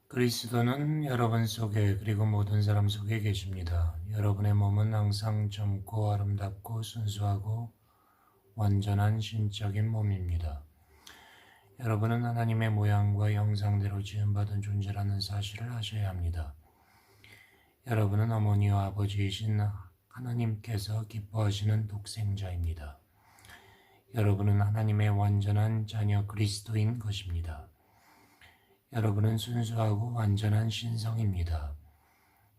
그리스도는 여러분 속에 그리고 모든 사람 속에 계십니다. 여러분의 몸은 항상 젊고 아름답고 순수하고 완전한 신적인 몸입니다. 여러분은 하나님의 모양과 형상대로 지음받은 존재라는 사실을 아셔야 합니다. 여러분은 어머니와 아버지이신 하나님께서 기뻐하시는 독생자입니다. 여러분은 하나님의 완전한 자녀 그리스도인 것입니다. 여러분은 순수하고 완전한 신성입니다.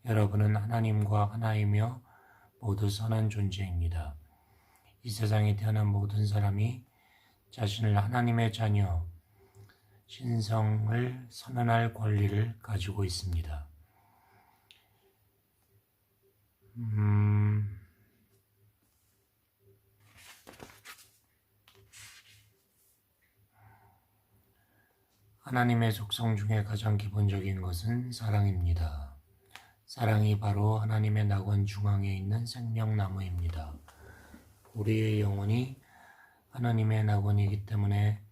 여러분은 하나님과 하나이며 모두 선한 존재입니다. 이 세상에 태어난 모든 사람이 자신을 하나님의 자녀, 신성을 선언할 권리를 가지고 있습니다. 하나님의 속성 중에 가장 기본적인 것은 사랑입니다. 사랑이 바로 하나님의 낙원 중앙에 있는 생명나무입니다. 우리의 영혼이 하나님의 낙원이기 때문에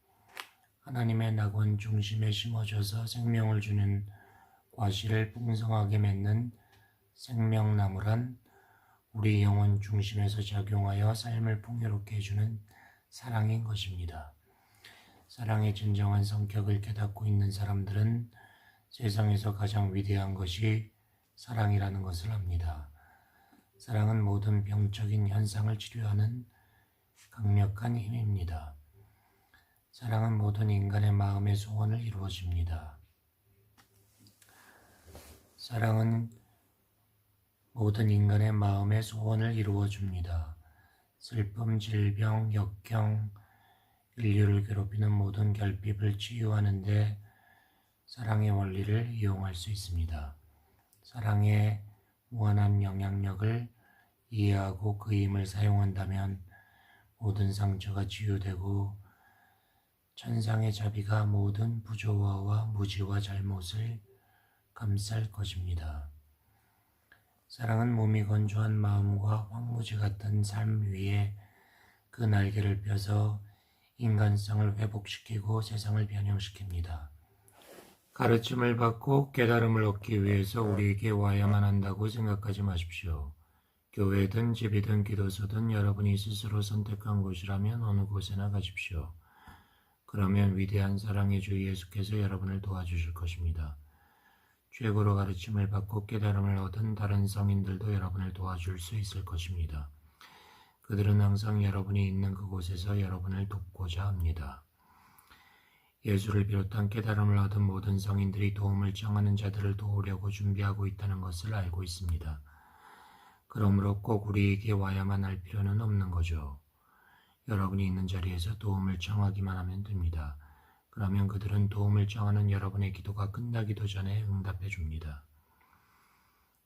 하나님의 낙원 중심에 심어져서 생명을 주는 과실을 풍성하게 맺는 생명나무란 우리 영혼 중심에서 작용하여 삶을 풍요롭게 해주는 사랑인 것입니다. 사랑의 진정한 성격을 깨닫고 있는 사람들은 세상에서 가장 위대한 것이 사랑이라는 것을 압니다. 사랑은 모든 병적인 현상을 치료하는 강력한 힘입니다. 사랑은 모든 인간의 마음의 소원을 이루어줍니다. 사랑은 모든 인간의 마음의 소원을 이루어줍니다. 슬픔, 질병, 역경, 인류를 괴롭히는 모든 결핍을 치유하는 데 사랑의 원리를 이용할 수 있습니다. 사랑의 무한한 영향력을 이해하고 그 힘을 사용한다면 모든 상처가 치유되고 천상의 자비가 모든 부조화와 무지와 잘못을 감쌀 것입니다. 사랑은 몸이 건조한 마음과 황무지 같은 삶 위에 그 날개를 펴서 인간성을 회복시키고 세상을 변형시킵니다. 가르침을 받고 깨달음을 얻기 위해서 우리에게 와야만 한다고 생각하지 마십시오. 교회든 집이든 기도소든 여러분이 스스로 선택한 곳이라면 어느 곳에나 가십시오. 그러면 위대한 사랑의 주 예수께서 여러분을 도와주실 것입니다. 최고로 가르침을 받고 깨달음을 얻은 다른 성인들도 여러분을 도와줄 수 있을 것입니다. 그들은 항상 여러분이 있는 그곳에서 여러분을 돕고자 합니다. 예수를 비롯한 깨달음을 얻은 모든 성인들이 도움을 청하는 자들을 도우려고 준비하고 있다는 것을 알고 있습니다. 그러므로 꼭 우리에게 와야만 할 필요는 없는 거죠. 여러분이 있는 자리에서 도움을 청하기만 하면 됩니다. 그러면 그들은 도움을 청하는 여러분의 기도가 끝나기도 전에 응답해 줍니다.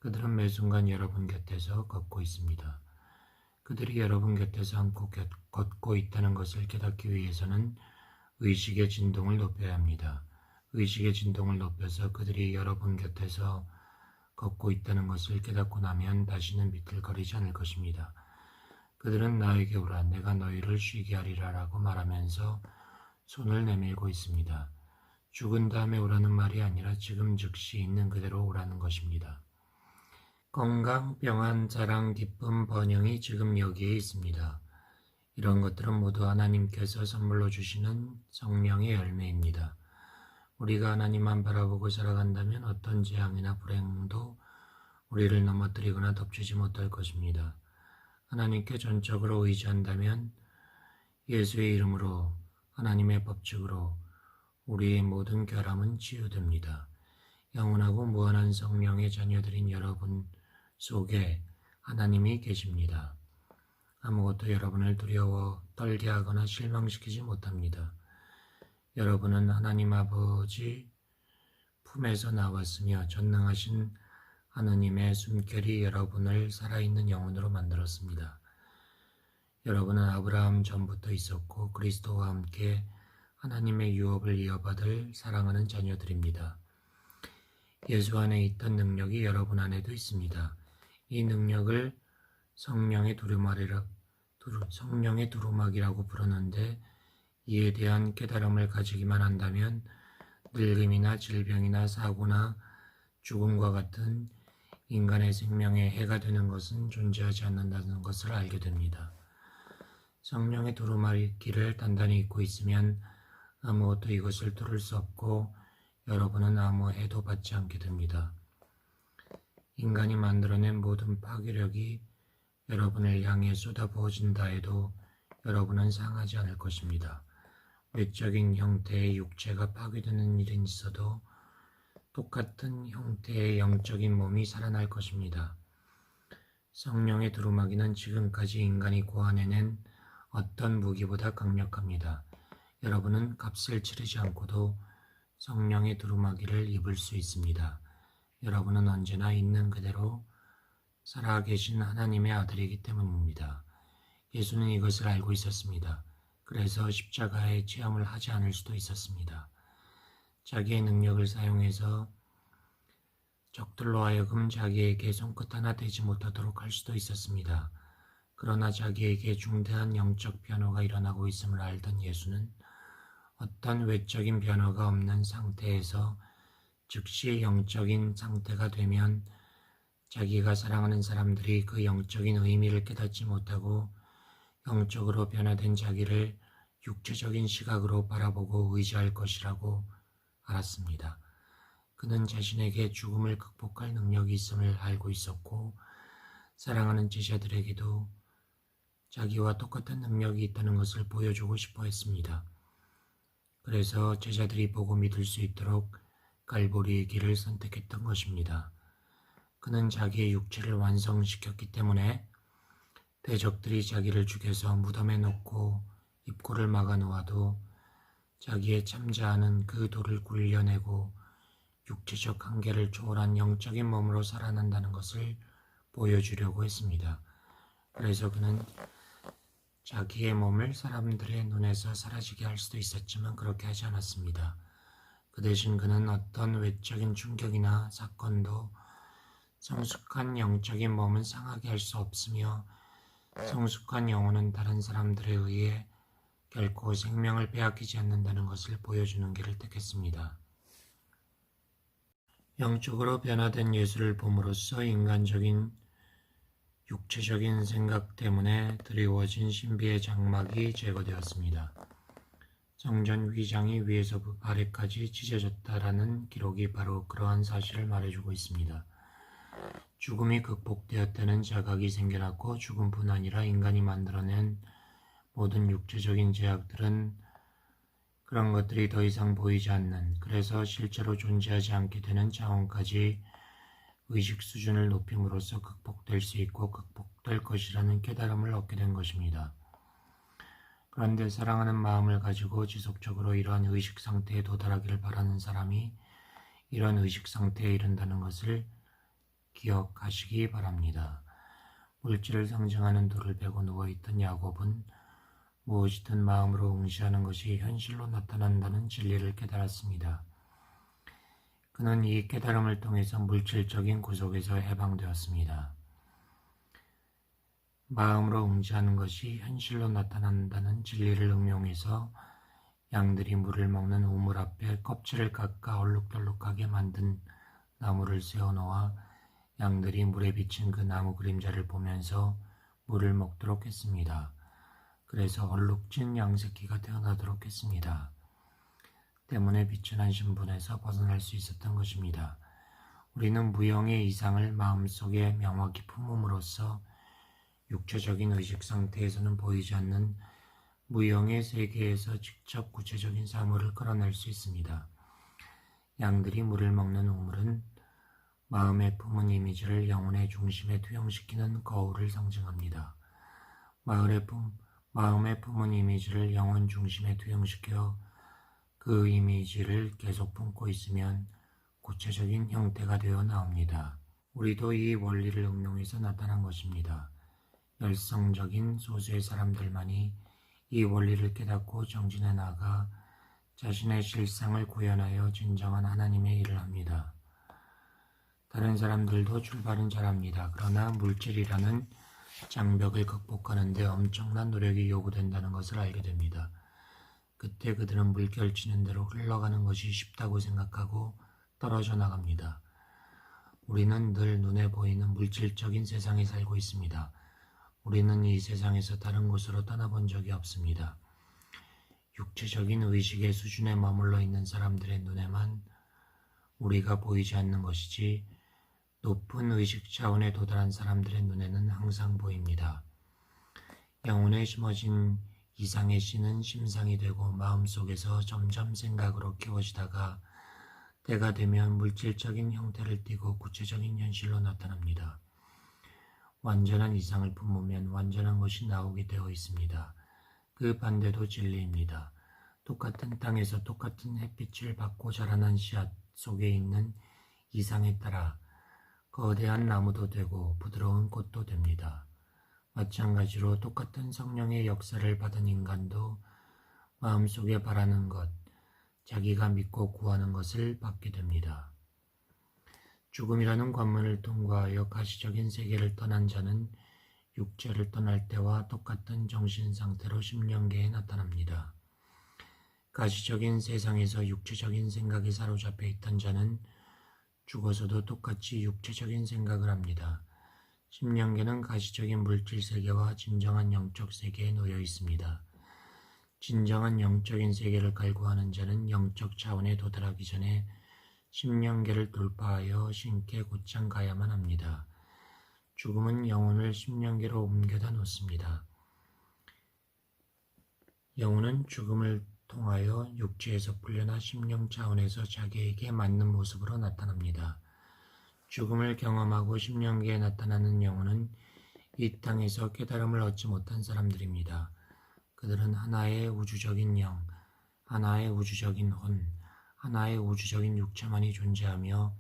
그들은 매 순간 여러분 곁에서 걷고 있습니다. 그들이 여러분 곁에서 함께 걷고 있다는 것을 깨닫기 위해서는 의식의 진동을 높여야 합니다. 의식의 진동을 높여서 그들이 여러분 곁에서 걷고 있다는 것을 깨닫고 나면 다시는 비틀거리지 않을 것입니다. 그들은 나에게 오라, 내가 너희를 쉬게 하리라 라고 말하면서 손을 내밀고 있습니다. 죽은 다음에 오라는 말이 아니라 지금 즉시 있는 그대로 오라는 것입니다. 건강, 평안, 사랑, 기쁨, 번영이 지금 여기에 있습니다. 이런 것들은 모두 하나님께서 선물로 주시는 성령의 열매입니다. 우리가 하나님만 바라보고 살아간다면 어떤 재앙이나 불행도 우리를 넘어뜨리거나 덮치지 못할 것입니다. 하나님께 전적으로 의지한다면 예수의 이름으로 하나님의 법칙으로 우리의 모든 결함은 치유됩니다. 영원하고 무한한 성령의 자녀들인 여러분 속에 하나님이 계십니다. 아무것도 여러분을 두려워 떨게 하거나 실망시키지 못합니다. 여러분은 하나님 아버지 품에서 나왔으며 전능하신 하느님의 숨결이 여러분을 살아있는 영혼으로 만들었습니다. 여러분은 아브라함 전부터 있었고 그리스도와 함께 하나님의 유업을 이어받을 사랑하는 자녀들입니다. 예수 안에 있던 능력이 여러분 안에도 있습니다. 이 능력을 성령의 두루마기라고 부르는데 이에 대한 깨달음을 가지기만 한다면 늙음이나 질병이나 사고나 죽음과 같은 인간의 생명에 해가 되는 것은 존재하지 않는다는 것을 알게 됩니다. 성령의 두루마기를 단단히 잊고 있으면 아무것도 이것을 뚫을 수 없고 여러분은 아무 해도 받지 않게 됩니다. 인간이 만들어낸 모든 파괴력이 여러분을 향해 쏟아부어진다 해도 여러분은 상하지 않을 것입니다. 외적인 형태의 육체가 파괴되는 일은 있어도 똑같은 형태의 영적인 몸이 살아날 것입니다. 성령의 두루마기는 지금까지 인간이 고안해낸 어떤 무기보다 강력합니다. 여러분은 값을 치르지 않고도 성령의 두루마기를 입을 수 있습니다. 여러분은 언제나 있는 그대로 살아계신 하나님의 아들이기 때문입니다. 예수는 이것을 알고 있었습니다. 그래서 십자가의 체험을 하지 않을 수도 있었습니다. 자기의 능력을 사용해서 적들로 하여금 자기에게 손끝 하나 대지 못하도록 할 수도 있었습니다. 그러나 자기에게 중대한 영적 변화가 일어나고 있음을 알던 예수는 어떤 외적인 변화가 없는 상태에서 즉시 영적인 상태가 되면 자기가 사랑하는 사람들이 그 영적인 의미를 깨닫지 못하고 영적으로 변화된 자기를 육체적인 시각으로 바라보고 의지할 것이라고 알았습니다. 그는 자신에게 죽음을 극복할 능력이 있음을 알고 있었고 사랑하는 제자들에게도 자기와 똑같은 능력이 있다는 것을 보여주고 싶어 했습니다. 그래서 제자들이 보고 믿을 수 있도록 갈보리의 길을 선택했던 것입니다. 그는 자기의 육체를 완성시켰기 때문에 대적들이 자기를 죽여서 무덤에 놓고 입구를 막아 놓아도 자기의 참자하는 그 돌을 굴려내고 육체적 한계를 초월한 영적인 몸으로 살아난다는 것을 보여주려고 했습니다. 그래서 그는 자기의 몸을 사람들의 눈에서 사라지게 할 수도 있었지만 그렇게 하지 않았습니다. 그 대신 그는 어떤 외적인 충격이나 사건도 성숙한 영적인 몸은 상하게 할 수 없으며 성숙한 영혼은 다른 사람들에 의해 결코 생명을 빼앗기지 않는다는 것을 보여주는 길을 택했습니다. 영적으로 변화된 예수를 봄으로써 인간적인 육체적인 생각 때문에 드리워진 신비의 장막이 제거되었습니다. 성전 위장이 위에서 아래까지 찢어졌다라는 기록이 바로 그러한 사실을 말해주고 있습니다. 죽음이 극복되었다는 자각이 생겨났고 죽음뿐 아니라 인간이 만들어낸 모든 육체적인 제약들은 그런 것들이 더 이상 보이지 않는, 그래서 실제로 존재하지 않게 되는 차원까지 의식 수준을 높임으로써 극복될 수 있고 극복될 것이라는 깨달음을 얻게 된 것입니다. 그런데 사랑하는 마음을 가지고 지속적으로 이러한 의식 상태에 도달하기를 바라는 사람이 이러한 의식 상태에 이른다는 것을 기억하시기 바랍니다. 물질을 상징하는 돌을 베고 누워있던 야곱은 무엇이든 마음으로 응시하는 것이 현실로 나타난다는 진리를 깨달았습니다. 그는 이 깨달음을 통해서 물질적인 구속에서 해방되었습니다. 마음으로 응시하는 것이 현실로 나타난다는 진리를 응용해서 양들이 물을 먹는 우물 앞에 껍질을 깎아 얼룩덜룩하게 만든 나무를 세워놓아 양들이 물에 비친 그 나무 그림자를 보면서 물을 먹도록 했습니다. 그래서 얼룩진 양새끼가 태어나도록 했습니다. 때문에 비천한 신분에서 벗어날 수 있었던 것입니다. 우리는 무형의 이상을 마음속에 명확히 품음으로써 육체적인 의식 상태에서는 보이지 않는 무형의 세계에서 직접 구체적인 사물을 끌어낼 수 있습니다. 양들이 물을 먹는 우물은 마음에 품은 이미지를 영혼의 중심에 투영시키는 거울을 상징합니다. 마음에 품은 이미지를 영혼 중심에 투영시켜 그 이미지를 계속 품고 있으면 구체적인 형태가 되어 나옵니다. 우리도 이 원리를 응용해서 나타난 것입니다. 열성적인 소수의 사람들만이 이 원리를 깨닫고 정진해 나가 자신의 실상을 구현하여 진정한 하나님의 일을 합니다. 다른 사람들도 출발은 잘합니다. 그러나 물질이라는 장벽을 극복하는 데 엄청난 노력이 요구된다는 것을 알게 됩니다. 그때 그들은 물결치는 대로 흘러가는 것이 쉽다고 생각하고 떨어져 나갑니다. 우리는 늘 눈에 보이는 물질적인 세상에 살고 있습니다. 우리는 이 세상에서 다른 곳으로 떠나본 적이 없습니다. 육체적인 의식의 수준에 머물러 있는 사람들의 눈에만 우리가 보이지 않는 것이지 높은 의식 차원에 도달한 사람들의 눈에는 항상 보입니다. 영혼에 심어진 이상의 씨는 심상이 되고 마음속에서 점점 생각으로 키워지다가 때가 되면 물질적인 형태를 띠고 구체적인 현실로 나타납니다. 완전한 이상을 품으면 완전한 것이 나오게 되어 있습니다. 그 반대도 진리입니다. 똑같은 땅에서 똑같은 햇빛을 받고 자라난 씨앗 속에 있는 이상에 따라 거대한 나무도 되고 부드러운 꽃도 됩니다. 마찬가지로 똑같은 성령의 역사를 받은 인간도 마음속에 바라는 것, 자기가 믿고 구하는 것을 받게 됩니다. 죽음이라는 관문을 통과하여 가시적인 세계를 떠난 자는 육체를 떠날 때와 똑같은 정신 상태로 심령계에 나타납니다. 가시적인 세상에서 육체적인 생각에 사로잡혀 있던 자는 죽어서도 똑같이 육체적인 생각을 합니다. 심령계는 가시적인 물질 세계와 진정한 영적 세계에 놓여 있습니다. 진정한 영적인 세계를 갈구하는 자는 영적 차원에 도달하기 전에 심령계를 돌파하여 신께 곧장 가야만 합니다. 죽음은 영혼을 심령계로 옮겨다 놓습니다. 영혼은 죽음을 통하여 육체에서 풀려나 심령 차원에서 자기에게 맞는 모습으로 나타납니다. 죽음을 경험하고 심령계에 나타나는 영혼은 이 땅에서 깨달음을 얻지 못한 사람들입니다. 그들은 하나의 우주적인 영, 하나의 우주적인 혼, 하나의 우주적인 육체만이 존재하며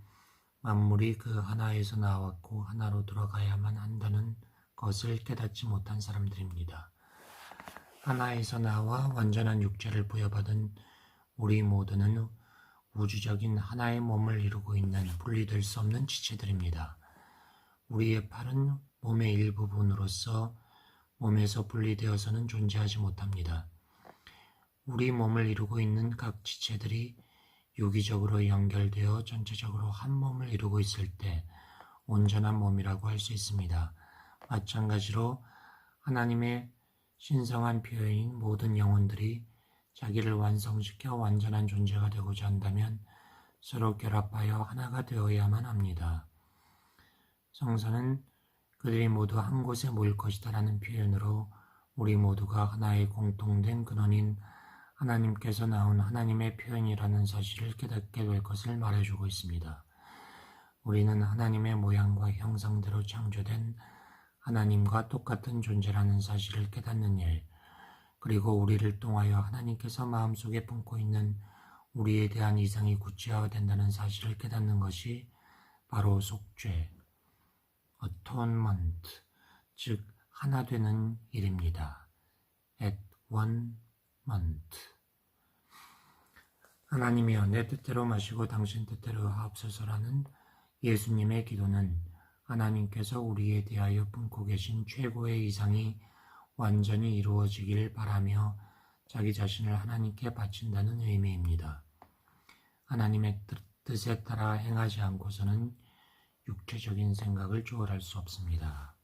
만물이 그 하나에서 나왔고 하나로 돌아가야만 한다는 것을 깨닫지 못한 사람들입니다. 하나에서 나와 완전한 육체를 부여받은 우리 모두는 우주적인 하나의 몸을 이루고 있는 분리될 수 없는 지체들입니다. 우리의 팔은 몸의 일부분으로서 몸에서 분리되어서는 존재하지 못합니다. 우리 몸을 이루고 있는 각 지체들이 유기적으로 연결되어 전체적으로 한 몸을 이루고 있을 때 온전한 몸이라고 할 수 있습니다. 마찬가지로 하나님의 신성한 표현인 모든 영혼들이 자기를 완성시켜 완전한 존재가 되고자 한다면 서로 결합하여 하나가 되어야만 합니다. 성서는 그들이 모두 한 곳에 모일 것이다 라는 표현으로 우리 모두가 하나의 공통된 근원인 하나님께서 나온 하나님의 표현이라는 사실을 깨닫게 될 것을 말해주고 있습니다. 우리는 하나님의 모양과 형상대로 창조된 하나님과 똑같은 존재라는 사실을 깨닫는 일, 그리고 우리를 통하여 하나님께서 마음속에 품고 있는 우리에 대한 이상이 구체화된다는 사실을 깨닫는 것이 바로 속죄, atonement, 즉 하나 되는 일입니다. at one ment. 하나님이여 내 뜻대로 마시고 당신 뜻대로 하옵소서라는 예수님의 기도는 하나님께서 우리에 대하여 품고 계신 최고의 이상이 완전히 이루어지길 바라며 자기 자신을 하나님께 바친다는 의미입니다. 하나님의 뜻에 따라 행하지 않고서는 육체적인 생각을 초월할 수 없습니다.